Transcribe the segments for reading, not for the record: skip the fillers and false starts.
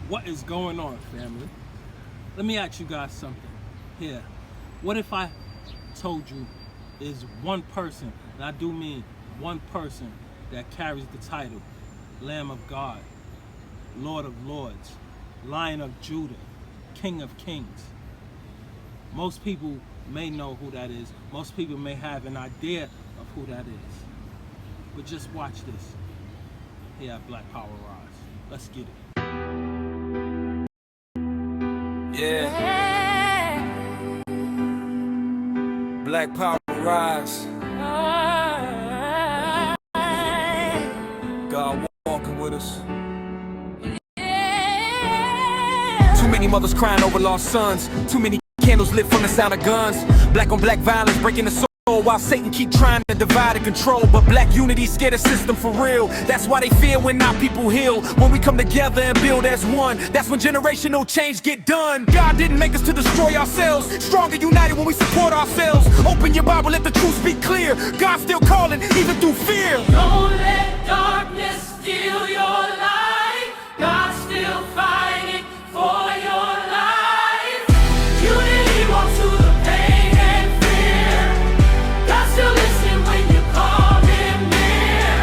What is going on, family? Let me ask you guys something here. What if I told you is one person, and I do mean one person, that carries the title Lamb of God, Lord of Lords, Lion of Judah, King of Kings? Most people may know who that is. Most people may have an idea of who that is. But just watch this here at BlackPowerRise. Let's get it. Yeah. BlackPowerRise. God walking with us. Too many mothers crying over lost sons. Too many candles lit from the sound of guns. Black on black violence breaking the soul, while Satan keep trying to divide and control. But black unity scared the system for real. That's why they fear when our people heal. When we come together and build as one, that's when generational change get done. God didn't make us to destroy ourselves. Stronger united when we support ourselves. Open your Bible, let the truth speak clear. God's still calling, even through fear. Don't let darkness steal your light. God's still fighting for your life. Unity walks through the pain and fear. God still listens when you call him near.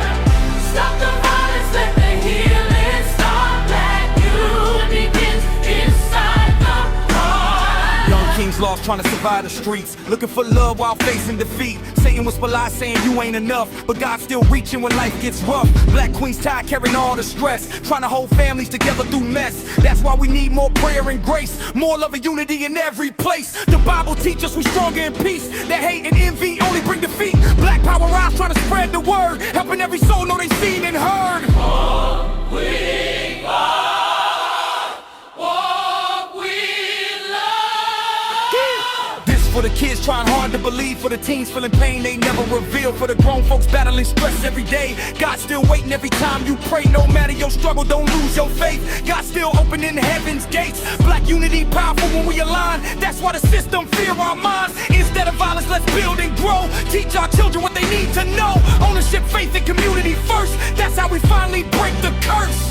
Stop the violence, let the healing start. Black unity begins inside the heart. Young kings lost trying to survive the streets, looking for love while facing defeat. Satan was lies saying you ain't enough, but God's still reaching when life gets rough. Black queens tired carrying all the stress, trying to hold families together through mess. That's why we need more prayer and grace, more love and unity in every place. The Bible teaches we stronger in peace. That hate and envy only bring defeat. BlackPowerRise trying to spread the word, helping every soul know they seen and heard. Walk with God, walk with love. This for the kids trying hard to believe, for the teens feeling pain they never reveal, for the grown folks battling stress every day. God's still waiting every time you pray. No matter your struggle, don't lose your faith. God's still opening heaven's gates. Black unity powerful when we align. That's why the system fear our minds. Instead of violence, let's build and grow. Teach our children what they need to know. Ownership, faith, and community first. That's how we finally break the curse.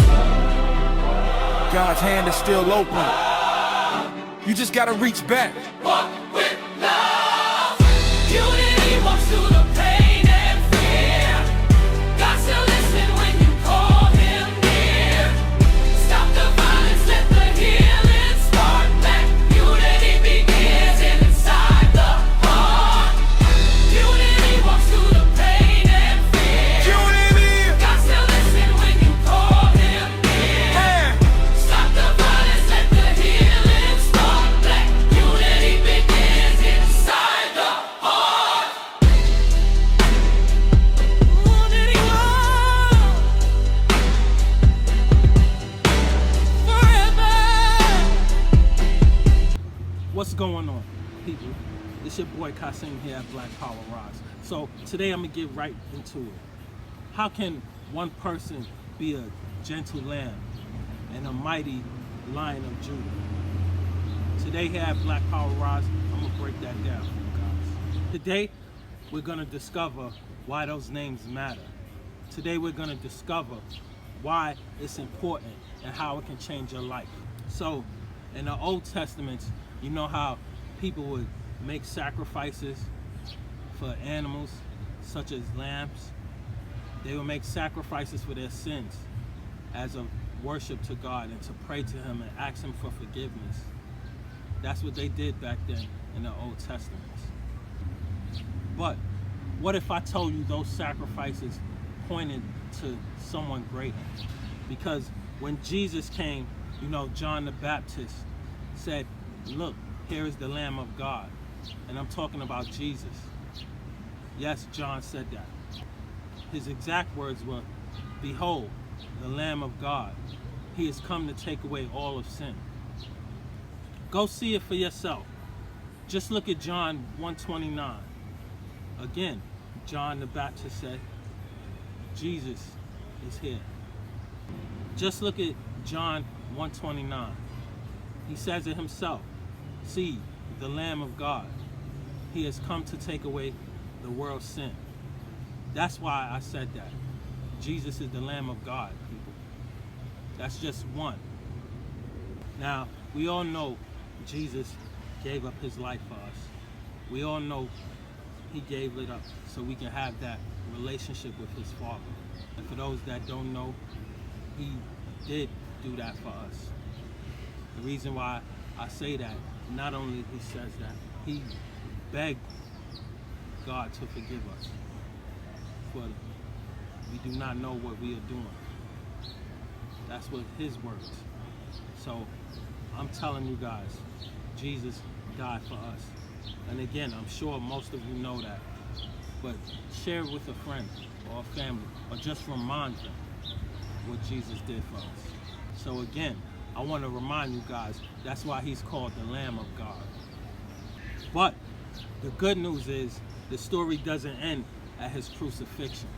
God's hand is still open. You just gotta reach back. Walk with love. Unity walks through the pain and fear. God still listens when you call him near. Stop the violence, let the healing start. Black unity begins inside the heart. Unity walks through the pain and fear. Unity! God still listens when you call him near. Stop the violence, let the healing start. Black unity begins inside the heart. Unity forever. What's going on, people? It's your boy Kasim here at BlackPowerRise. So today I'm gonna get right into it. How can one person be a gentle lamb and a mighty lion of Judah? Today here at BlackPowerRise, I'm gonna break that down for you guys. Today we're gonna discover why those names matter. Today we're gonna discover why it's important and how it can change your life. So in the Old Testament, you know how people would make sacrifices for animals such as lambs. They would make sacrifices for their sins as a worship to God and to pray to him and ask him for forgiveness. That's what they did back then in the Old Testament. But what if I told you those sacrifices pointed to someone greater? Because when Jesus came, you know, John the Baptist said, "Look, here is the Lamb of God." And I'm talking about Jesus. Yes, John said that. His exact words were, "Behold, the Lamb of God. He has come to take away all of sin." Go see it for yourself. Just look at John 1:29. Again, John the Baptist said, Jesus is here. Just look at John 1:29. He says it himself. See, the Lamb of God. He has come to take away the world's sin. That's why I said that. Jesus is the Lamb of God, people. That's just one. Now, we all know Jesus gave up his life for us. We all know he gave it up so we can have that relationship with his Father. And for those that don't know, he did do that for us. The reason why I say that, not only he says that, he begged God to forgive us. But we do not know what we are doing. That's what his words. So I'm telling you guys, Jesus died for us. And again, I'm sure most of you know that. But share it with a friend or a family, or just remind them what Jesus did for us. So again, I want to remind you guys, that's why he's called the Lamb of God. But the good news is the story doesn't end at his crucifixion.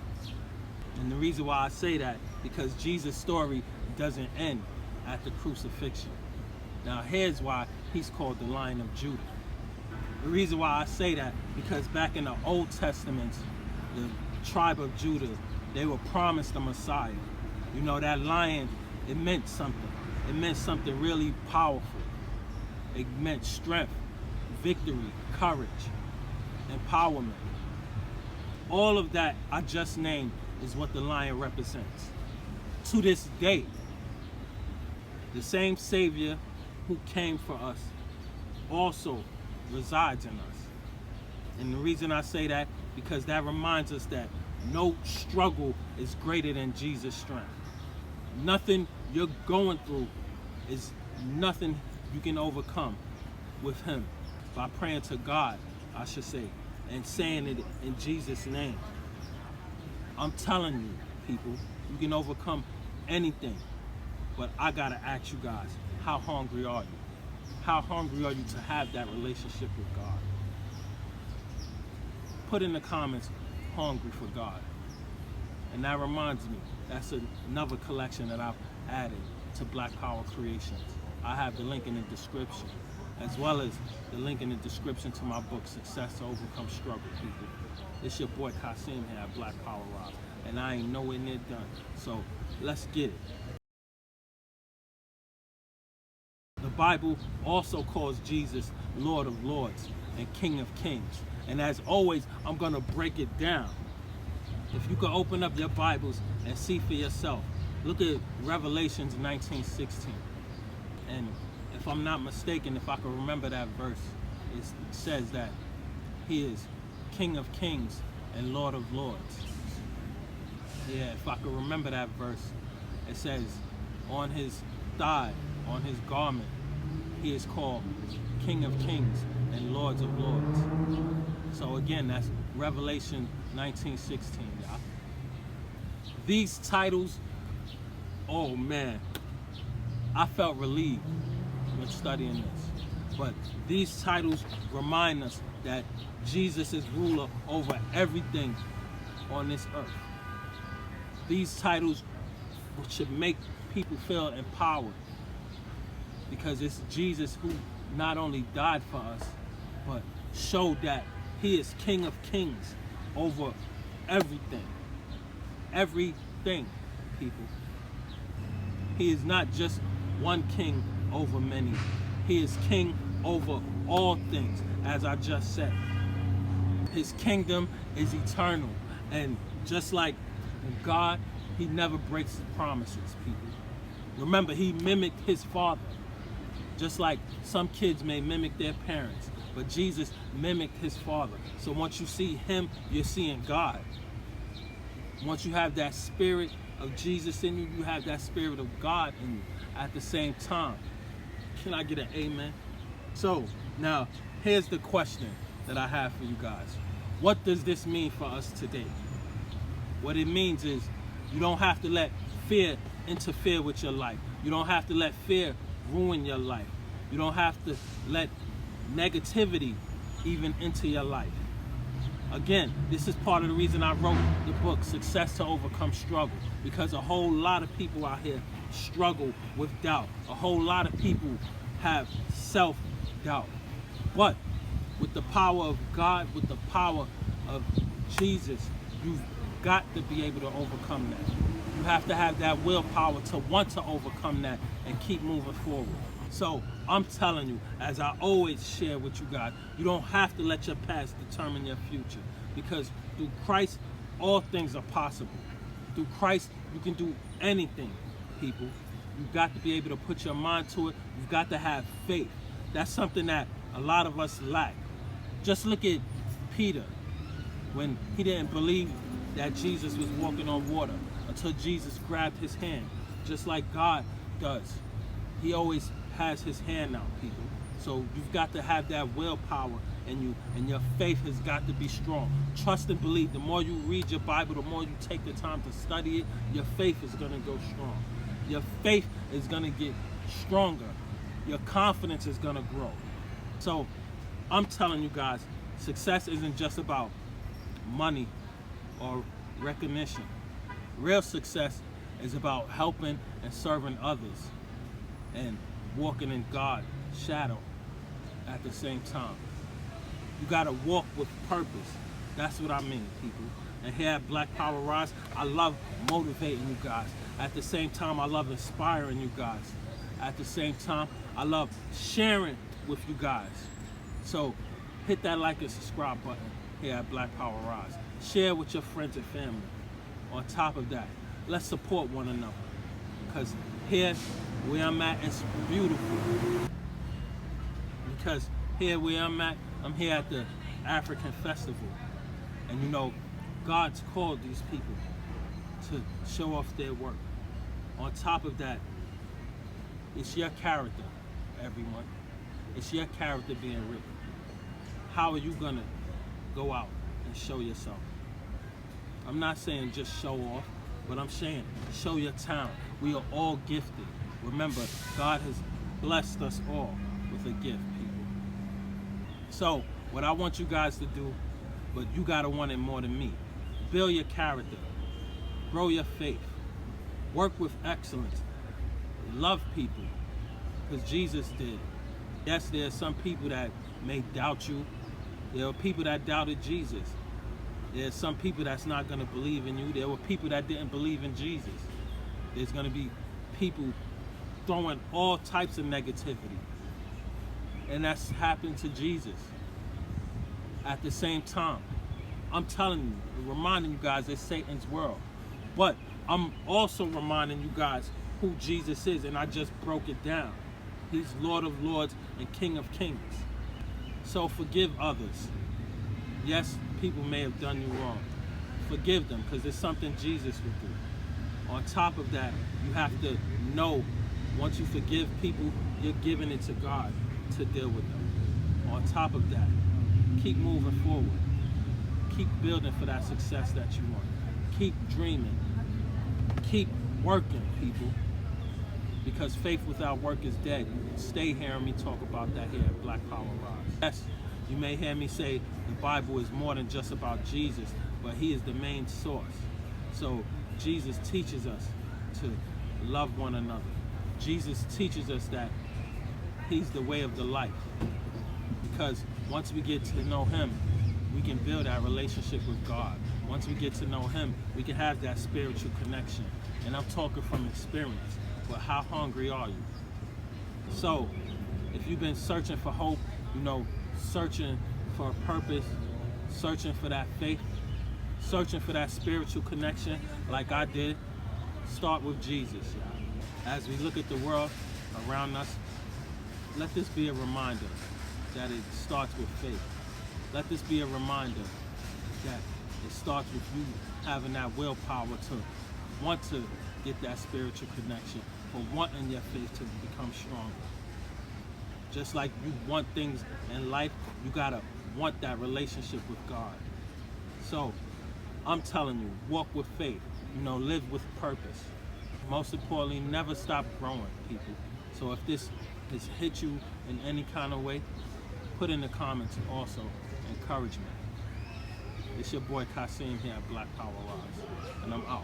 And the reason why I say that, because Jesus' story doesn't end at the crucifixion. Now here's why he's called the Lion of Judah. The reason why I say that, because back in the Old Testament, the tribe of Judah, they were promised a Messiah. You know, that lion, it meant something. It meant something really powerful. It meant strength, victory, courage, empowerment. All of that I just named is what the lion represents. To this day, the same Savior who came for us also resides in us. And the reason I say that, because that reminds us that no struggle is greater than Jesus' strength. Nothing you're going through is nothing you can overcome with him. By praying to God, I should say, and saying it in Jesus' name. I'm telling you, people, you can overcome anything. But I gotta ask you guys, how hungry are you? How hungry are you to have that relationship with God? Put in the comments, hungry for God. And that reminds me, that's another collection that I've added to Black Power Creations. I have the link in the description, as well as the link in the description to my book, Success to Overcome Struggle, people. It's your boy Kasim here at BlackPowerRise, and I ain't nowhere near done. So let's get it. The Bible also calls Jesus Lord of Lords and King of Kings. And as always, I'm gonna break it down. If you could open up your Bibles and see for yourself, look at Revelations 19:16. And if I'm not mistaken, if I can remember that verse, it says that he is King of Kings and Lord of Lords. Yeah, if I could remember that verse, it says on his thigh, on his garment, he is called King of Kings and Lords of Lords. So again, that's Revelation 19:16, y'all. These titles, oh man, I felt relieved when studying this. But these titles remind us that Jesus is ruler over everything on this earth. These titles should make people feel empowered, because it's Jesus who not only died for us, but showed that he is King of Kings over everything. Everything, people. He is not just one king over many. He is king over all things, as I just said. His kingdom is eternal. And just like God, he never breaks his promises, people. Remember, he mimicked his father. Just like some kids may mimic their parents, but Jesus mimicked his father. So once you see him, you're seeing God. Once you have that spirit of Jesus in you, you have that spirit of God in you at the same time. Can I get an amen? So now, here's the question that I have for you guys. What does this mean for us today? What it means is you don't have to let fear interfere with your life. You don't have to let fear ruin your life. You don't have to let negativity even into your life. Again, this is part of the reason I wrote the book, Success to Overcome Struggle, because a whole lot of people out here struggle with doubt. A whole lot of people have self-doubt. But with the power of God, with the power of Jesus, you've got to be able to overcome that. You have to have that willpower to want to overcome that and keep moving forward. So I'm telling you, as I always share with you guys, you don't have to let your past determine your future, because through Christ, all things are possible. Through Christ, you can do anything, people. You've got to be able to put your mind to it. You've got to have faith. That's something that a lot of us lack. Just look at Peter, when he didn't believe that Jesus was walking on water until Jesus grabbed his hand, just like God does. He always has his hand out, people. So you've got to have that willpower in you, and your faith has got to be strong. Trust and believe. The more you read your Bible, the more you take the time to study it, your faith is going to go strong. Your faith is going to get stronger. Your confidence is going to grow. So I'm telling you guys, success isn't just about money or recognition. Real success is about helping and serving others and walking in God's shadow at the same time. You gotta walk with purpose. That's what I mean, people. And here at BlackPowerRise, I love motivating you guys. At the same time, I love inspiring you guys. At the same time, I love sharing with you guys. So hit that like and subscribe button here at BlackPowerRise. Share with your friends and family. On top of that, let's support one another, because here where I'm at, it's beautiful. Because here where I'm here at the African Festival, and you know, God's called these people to show off their work. On top of that, it's your character, everyone. It's your character being written. How are you gonna go out and show yourself? I'm not saying just show off, but I'm saying show your talent. We are all gifted. Remember, God has blessed us all with a gift, people. So, what I want you guys to do, but you gotta want it more than me, build your character, grow your faith, work with excellence, love people, because Jesus did. Yes, there are some people that may doubt you. There are people that doubted Jesus. There's some people that's not going to believe in you. There were people that didn't believe in Jesus. There's going to be people throwing all types of negativity. And that's happened to Jesus. At the same time, I'm telling you, reminding you guys, it's Satan's world. But I'm also reminding you guys who Jesus is, and I just broke it down. He's Lord of Lords and King of Kings. So forgive others. Yes, people may have done you wrong. Forgive them, because it's something Jesus would do. On top of that, you have to know, once you forgive people, you're giving it to God to deal with them. On top of that, keep moving forward. Keep building for that success that you want. Keep dreaming. Keep working, people. Because faith without work is dead. Stay hearing me talk about that here at BlackPowerRise. Yes, you may hear me say the Bible is more than just about Jesus, but he is the main source. So Jesus teaches us to love one another. Jesus teaches us that he's the way of the life. Because once we get to know him, we can build our relationship with God. Once we get to know him, we can have that spiritual connection. And I'm talking from experience. But how hungry are you? So, if you've been searching for hope, you know, searching for a purpose, searching for that faith, searching for that spiritual connection like I did, start with Jesus, y'all. As we look at the world around us, let this be a reminder that it starts with faith. Let this be a reminder that it starts with you having that willpower to want to get that spiritual connection, for wanting your faith to become stronger. Just like you want things in life, you gotta want that relationship with God. So, I'm telling you, walk with faith, you know, live with purpose. Most importantly, never stop growing, people. So if this has hit you in any kind of way, put in the comments also encouragement. It's your boy Kasim here at BlackPowerRise, and I'm out.